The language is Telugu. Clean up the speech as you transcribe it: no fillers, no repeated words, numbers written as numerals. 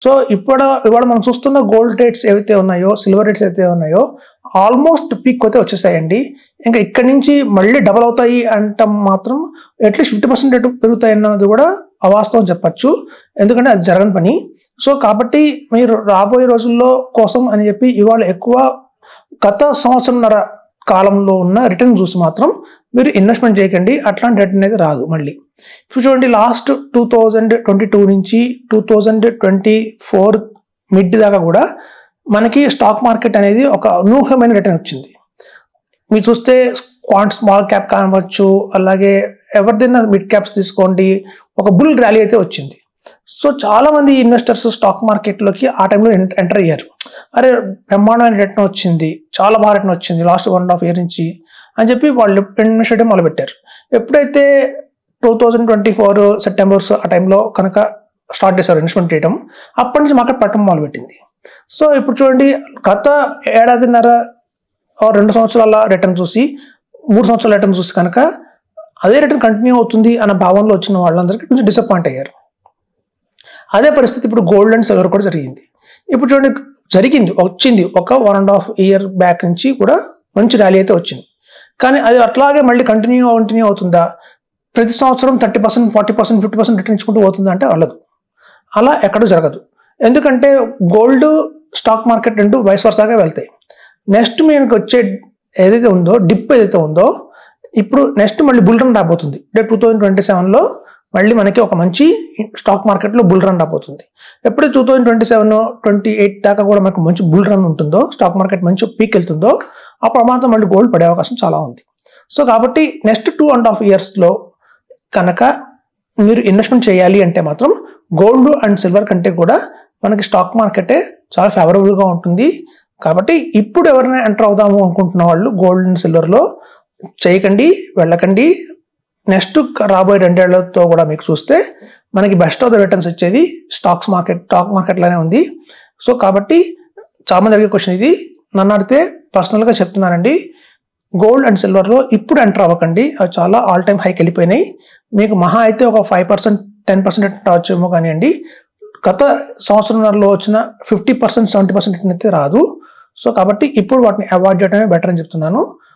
సో ఇవాళ మనం చూస్తున్న గోల్డ్ రేట్స్ ఏవైతే ఉన్నాయో, సిల్వర్ రేట్స్ ఏవైతే ఉన్నాయో ఆల్మోస్ట్ పీక్ అయితే వచ్చేసాయండి. ఇంకా ఇక్కడి నుంచి మళ్ళీ డబల్ అవుతాయి అంటాం మాత్రం అట్లీస్ట్ 50% రేటు పెరుగుతాయి అన్నది కూడా అవాస్తవం చెప్పచ్చు. ఎందుకంటే అది జరగని పని. సో కాబట్టి మీరు రాబోయే రోజుల్లో కోసం అని చెప్పి ఇవాళ ఎక్కువ గత సంవత్సరంన్నర కాలంలో ఉన్న రిటర్న్ చూసి మాత్రం మీరు ఇన్వెస్ట్మెంట్ చేయకండి. అట్లాంటి రిటర్న్ అనేది రాదు మళ్ళీ. ఇప్పుడు చూడండి, లాస్ట్ 2022 నుంచి 2024 మిడ్ దాకా కూడా మనకి స్టాక్ మార్కెట్ అనేది ఒక అనూహ్యమైన రిటర్న్ వచ్చింది. మీరు చూస్తే స్మాల్ క్యాప్ కావచ్చు, అలాగే ఎవరిదైనా మిడ్ క్యాప్స్ తీసుకోండి, ఒక బుల్ ర్యాలీ అయితే వచ్చింది. సో చాలా మంది ఇన్వెస్టర్స్ స్టాక్ మార్కెట్లోకి ఆ టైంలో ఎంటర్ అయ్యారు. అరే బ్రహ్మాండమైన రిటర్న్ వచ్చింది, చాలా బాగా రిటర్న్ వచ్చింది లాస్ట్ 1.5 year నుంచి అని చెప్పి వాళ్ళు ఇన్వెస్ట్ చేయడం మొదలుపెట్టారు. ఎప్పుడైతే 2024 సెప్టెంబర్ ఆ టైంలో కనుక స్టార్ట్ చేశారు ఇన్వెస్ట్మెంట్ చేయడం, అప్పటి నుంచి మార్కెట్ పట్టడం మొదలుపెట్టింది. సో ఇప్పుడు చూడండి, గత ఏడాదిన్నర 2 సంవత్సరాల రిటర్న్ చూసి 3 సంవత్సరాల రిటర్న్ చూసి కనుక అదే రిటర్న్ కంటిన్యూ అవుతుంది అన్న భావనలో వచ్చిన వాళ్ళందరికీ కొంచెం డిసప్పాయింట్ అయ్యారు. అదే పరిస్థితి ఇప్పుడు గోల్డ్ అండ్ సిల్వర్ కూడా జరిగింది. ఇప్పుడు చూడండి, వచ్చింది ఒక 1.5 year బ్యాక్ నుంచి కూడా మంచి ర్యాలీ అయితే వచ్చింది. కానీ అది అట్లాగే మళ్ళీ కంటిన్యూ అవుతుందా? ప్రతి సంవత్సరం 30%, 40%, 50% రిటర్న్ ఇచ్చుకుంటూ పోతుందా అంటే వెళ్ళదు. అలా ఎక్కడూ జరగదు. ఎందుకంటే గోల్డ్, స్టాక్ మార్కెట్ రెండు వైస్ వర్సాగా వెళ్తాయి. నెక్స్ట్ మీకు వచ్చే ఏదైతే ఉందో డిప్ ఏదైతే ఉందో, ఇప్పుడు నెక్స్ట్ మళ్ళీ బుల్ రన్ రాబోతుంది. 2027లో మళ్ళీ మనకి ఒక మంచి స్టాక్ మార్కెట్లో బుల్ రన్ రాబోతుంది. ఎప్పుడు 2027, 28 దాకా కూడా మనకు మంచి బుల్ రన్ ఉంటుందో, స్టాక్ మార్కెట్ మంచి పీక్ వెళ్తుందో, ఆ ప్రమాదం మళ్ళీ గోల్డ్ పడే అవకాశం చాలా ఉంది. సో కాబట్టి నెక్స్ట్ 2.5 yearsలో కనుక మీరు ఇన్వెస్ట్మెంట్ చేయాలి అంటే మాత్రం గోల్డ్ అండ్ సిల్వర్ కంటే కూడా మనకి స్టాక్ మార్కెటే చాలా ఫేవరబుల్గా ఉంటుంది. కాబట్టి ఇప్పుడు ఎవరైనా ఎంటర్ అవుదాము అనుకుంటున్న వాళ్ళు గోల్డ్ అండ్ సిల్వర్లో చేయకండి, వెళ్ళకండి. నెక్స్ట్ రాబోయే 2 ఏళ్లతో కూడా మీకు చూస్తే మనకి బెస్ట్ ఆఫ్ ద రిటర్న్స్ వచ్చేది స్టాక్ మార్కెట్లోనే ఉంది. సో కాబట్టి చాలా మంది అడిగే క్వశ్చన్ ఇది. నన్ను అడిగితే పర్సనల్గా చెప్తున్నానండి, గోల్డ్ అండ్ సిల్వర్లో ఇప్పుడు ఎంటర్ అవ్వకండి. అవి చాలా ఆల్ టైమ్ హైకి వెళ్ళిపోయినాయి. మీకు మహా అయితే ఒక 5%, 10% వచ్చేమో కానివ్వండి. గత సంవత్సరంలో వచ్చిన 50%, 70% అయితే రాదు. సో కాబట్టి ఇప్పుడు వాటిని అవాయిడ్ చేయడమే బెటర్ అని చెప్తున్నాను.